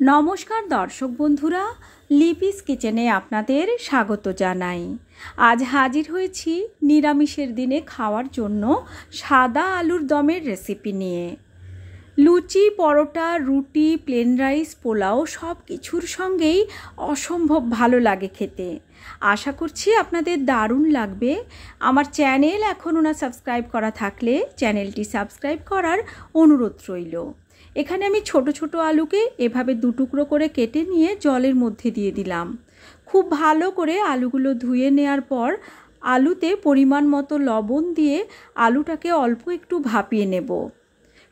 নমস্কার দর্শক বন্ধুরা, লিপিস কিচেনে আপনাদের স্বাগত জানাই। আজ হাজির হয়েছি নিরামিষের দিনে খাওয়ার জন্য সাদা আলুর দমের রেসিপি নিয়ে। লুচি, পরোটা, রুটি, প্লেন রাইস, পোলাও সব কিছুর সঙ্গেই অসম্ভব ভালো লাগে খেতে। আশা করছি আপনাদের দারুণ লাগবে। আমার চ্যানেল এখনও না সাবস্ক্রাইব করা থাকলে চ্যানেলটি সাবস্ক্রাইব করার অনুরোধ রইল। এখানে আমি ছোট ছোট আলুকে এভাবে দুটুকরো করে কেটে নিয়ে জলের মধ্যে দিয়ে দিলাম। খুব ভালো করে আলুগুলো ধুয়ে নেওয়ার পর আলুতে পরিমাণ মতো লবণ দিয়ে আলুটাকে অল্প একটু ভাপিয়ে নেব।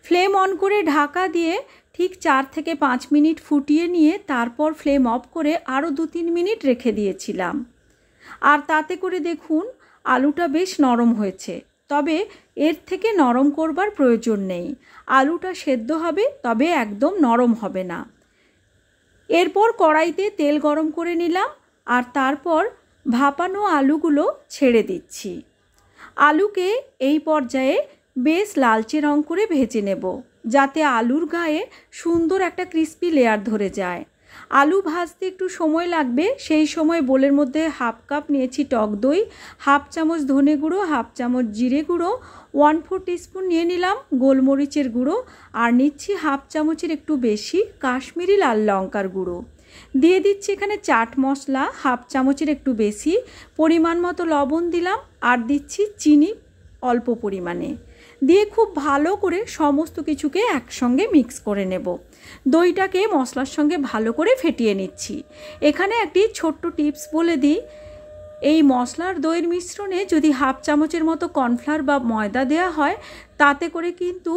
ফ্লেম অন করে ঢাকা দিয়ে ঠিক 4 থেকে 5 মিনিট ফুটিয়ে নিয়ে তারপর ফ্লেম অফ করে আরও 2-3 মিনিট রেখে দিয়েছিলাম। আর তাতে করে দেখুন আলুটা বেশ নরম হয়েছে, তবে এর থেকে নরম করবার প্রয়োজন নেই। আলুটা সেদ্ধ হবে, তবে একদম নরম হবে না। এরপর কড়াইতে তেল গরম করে নিলাম আর তারপর ভাপানো আলুগুলো ছেড়ে দিচ্ছি। আলুকে এই পর্যায়ে বেশ লালচে রং করে ভেজে নেব, যাতে আলুর গায়ে সুন্দর একটা ক্রিস্পি লেয়ার ধরে যায়। আলু ভাজতে একটু সময় লাগবে, সেই সময় বোলের মধ্যে 1/2 কাপ নিয়েছি টক দই, 1/2 চামচ ধনে গুঁড়ো, 1/2 চামচ জিরে গুঁড়ো, 1/4 টিস্পুন নিয়ে নিলাম গোলমরিচের গুঁড়ো, আর নিচ্ছি 1/2 চামচের একটু বেশি কাশ্মীরি লাল লঙ্কার গুঁড়ো। দিয়ে দিচ্ছি এখানে চাট মশলা 1/2 চামচের একটু বেশি, পরিমাণ মতো লবণ দিলাম, আর দিচ্ছি চিনি অল্প পরিমাণে। দিয়ে খুব ভালো করে সমস্ত কিছুকে একসঙ্গে মিক্স করে নেব। দইটাকে মশলার সঙ্গে ভালো করে ফেটিয়ে নিচ্ছি। এখানে একটি ছোট্ট টিপস বলে দিই, এই মশলার দইয়ের মিশ্রণে যদি 1/2 চামচের মতো কর্নফ্লাওয়ার বা ময়দা দেওয়া হয়, তাতে করে কিন্তু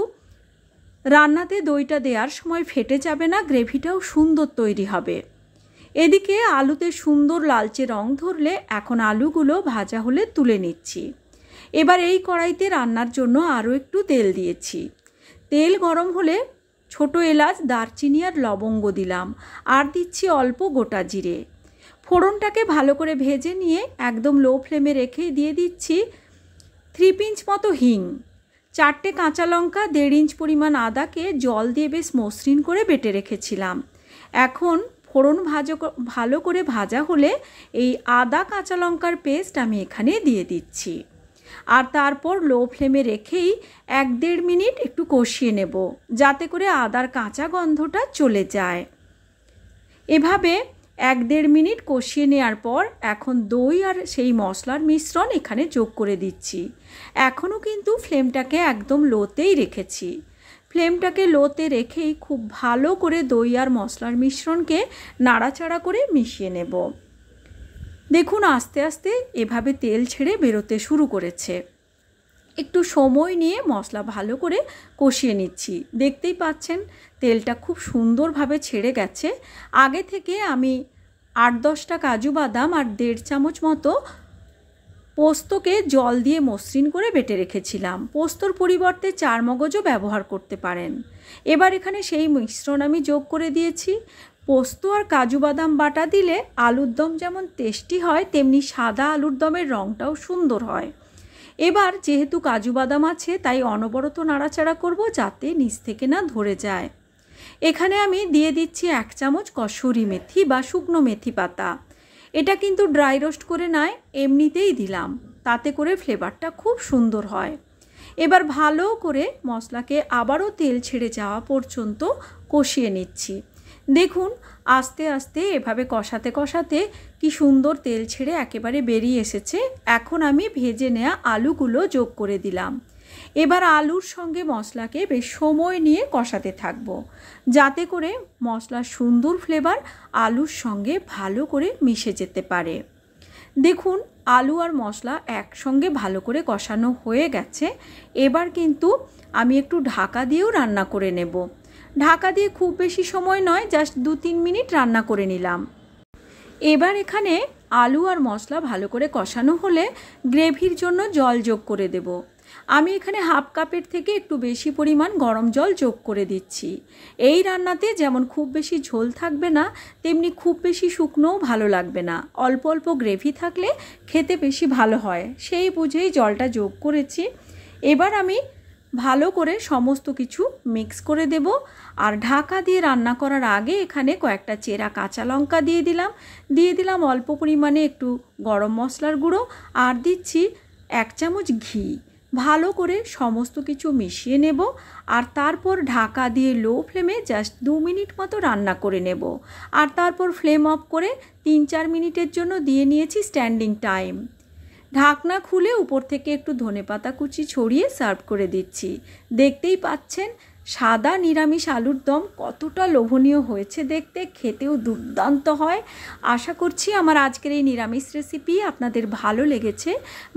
রান্নাতে দইটা দেওয়ার সময় ফেটে যাবে না, গ্রেভিটাও সুন্দর তৈরি হবে। এদিকে আলুতে সুন্দর লালচে রং ধরলে এখন আলুগুলো ভাজা হলে তুলে নিচ্ছি। এবার এই কড়াইতে রান্নার জন্য আরও একটু তেল দিয়েছি। তেল গরম হলে ছোট এলাচ, দারচিনি আর লবঙ্গ দিলাম, আর দিচ্ছি অল্প গোটা জিরে। ফোড়নটাকে ভালো করে ভেজে নিয়ে একদম লো ফ্লেমে রেখে দিয়ে দিচ্ছি 3 পিঞ্চ মতো হিং, 4টে কাঁচা লঙ্কা, 1.5 ইঞ্চ পরিমাণ আদাকে জল দিয়ে বেশ মসৃণ করে বেটে রেখেছিলাম। এখন ফোড়ন ভালো করে ভাজা হলে এই আদা কাঁচা লঙ্কার পেস্ট আমি এখানে দিয়ে দিচ্ছি। আর তারপর লো ফ্লেমে রেখেই 1-1.5 মিনিট একটু কষিয়ে নেব, যাতে করে আদার কাঁচা গন্ধটা চলে যায়। এভাবে 1-1.5 মিনিট কষিয়ে নেওয়ার পর এখন দই আর সেই মশলার মিশ্রণ এখানে যোগ করে দিচ্ছি। এখনও কিন্তু ফ্লেমটাকে একদম লোতেই রেখেছি। ফ্লেমটাকে লোতে রেখেই খুব ভালো করে দই আর মশলার মিশ্রণকে নাড়াচাড়া করে মিশিয়ে নেব। দেখুন আস্তে আস্তে এভাবে তেল ছেড়ে বেরোতে শুরু করেছে। একটু সময় নিয়ে মশলা ভালো করে কষিয়ে নিচ্ছি। দেখতেই পাচ্ছেন তেলটা খুব সুন্দরভাবে ছেড়ে গেছে। আগে থেকে আমি 8-10টা কাজু বাদাম আর 1.5 চামচ মতো পোস্তকে জল দিয়ে মসৃণ করে বেটে রেখেছিলাম। পোস্তর পরিবর্তে চারমগজও ব্যবহার করতে পারেন। এবার এখানে সেই মিশ্রণ আমি যোগ করে দিয়েছি। পোস্ত আর কাজু বাদাম বাটা দিলে আলুর দম যেমন টেস্টি হয়, তেমনি সাদা আলুর দমের রঙটাও সুন্দর হয়। এবার যেহেতু কাজু বাদাম আছে, তাই অনবরত নাড়াচাড়া করব, যাতে নিচ থেকে না ধরে যায়। এখানে আমি দিয়ে দিচ্ছি 1 চামচ কসুরি মেথি বা শুকনো মেথি পাতা। এটা কিন্তু ড্রাই রোস্ট করে নয়, এমনিতেই দিলাম, তাতে করে ফ্লেভারটা খুব সুন্দর হয়। এবার ভালো করে মশলাকে আবারও তেল ছেড়ে যাওয়া পর্যন্ত কষিয়ে নিচ্ছি। দেখুন আস্তে আস্তে এভাবে কষাতে কষাতে কি সুন্দর তেল ছেড়ে একেবারে বেরিয়ে এসেছে। এখন আমি ভেজে নেওয়া আলুগুলো যোগ করে দিলাম। এবার আলুর সঙ্গে মশলাকে বেশ সময় নিয়ে কষাতে থাকব, যাতে করে মশলার সুন্দর ফ্লেভার আলুর সঙ্গে ভালো করে মিশে যেতে পারে। দেখুন আলু আর মশলা একসঙ্গে ভালো করে কষানো হয়ে গেছে। এবার কিন্তু আমি একটু ঢাকা দিয়েও রান্না করে নেব। ঢাকা দিয়ে খুব বেশি সময় নয়, জাস্ট 2-3 মিনিট রান্না করে নিলাম। এবার এখানে আলু আর মশলা ভালো করে কষানো হলে গ্রেভির জন্য জল যোগ করে দেব। আমি এখানে 1/2 কাপের থেকে একটু বেশি পরিমাণ গরম জল যোগ করে দিচ্ছি। এই রান্নাতে যেমন খুব বেশি ঝোল থাকবে না, তেমনি খুব বেশি শুকনোও ভালো লাগবে না। অল্প অল্প গ্রেভি থাকলে খেতে বেশি ভালো হয়, সেই বুঝেই জলটা যোগ করেছি। এবার আমি ভালো করে সমস্ত কিছু মিক্স করে দেব আর ঢাকা দিয়ে রান্না করার আগে এখানে কয়েকটা চেরা কাঁচা লঙ্কা দিয়ে দিলাম অল্প পরিমাণে একটু গরম মশলার গুঁড়ো, আর দিচ্ছি 1 চামচ ঘি। ভালো করে সমস্ত কিছু মিশিয়ে নেব, আর তারপর ঢাকা দিয়ে লো ফ্লেমে জাস্ট 2 মিনিট মতো রান্না করে নেব। আর তারপর ফ্লেম অফ করে 3-4 মিনিটের জন্য দিয়ে নিয়েছি স্ট্যান্ডিং টাইম। ঢাকনা খুলে উপর থেকে একটু ধনেপাতা কুচি ছড়িয়ে সার্ভ করে দিচ্ছি। দেখতেই পাচ্ছেন সাদা নিরামিষ আলুর দম কতটা লোভনীয় হয়েছে দেখতে, খেতেও দুর্দান্ত হয়। আশা করছি আমার আজকের এই নিরামিষ রেসিপি আপনাদের ভালো লেগেছে।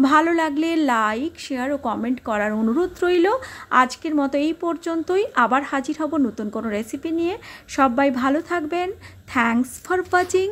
ভালো লাগলে লাইক, শেয়ার ও কমেন্ট করার অনুরোধ রইল। আজকের মতো এই পর্যন্তই, আবার হাজির হব নতুন কোনো রেসিপি নিয়ে। সবাই ভালো থাকবেন। Thanks for watching.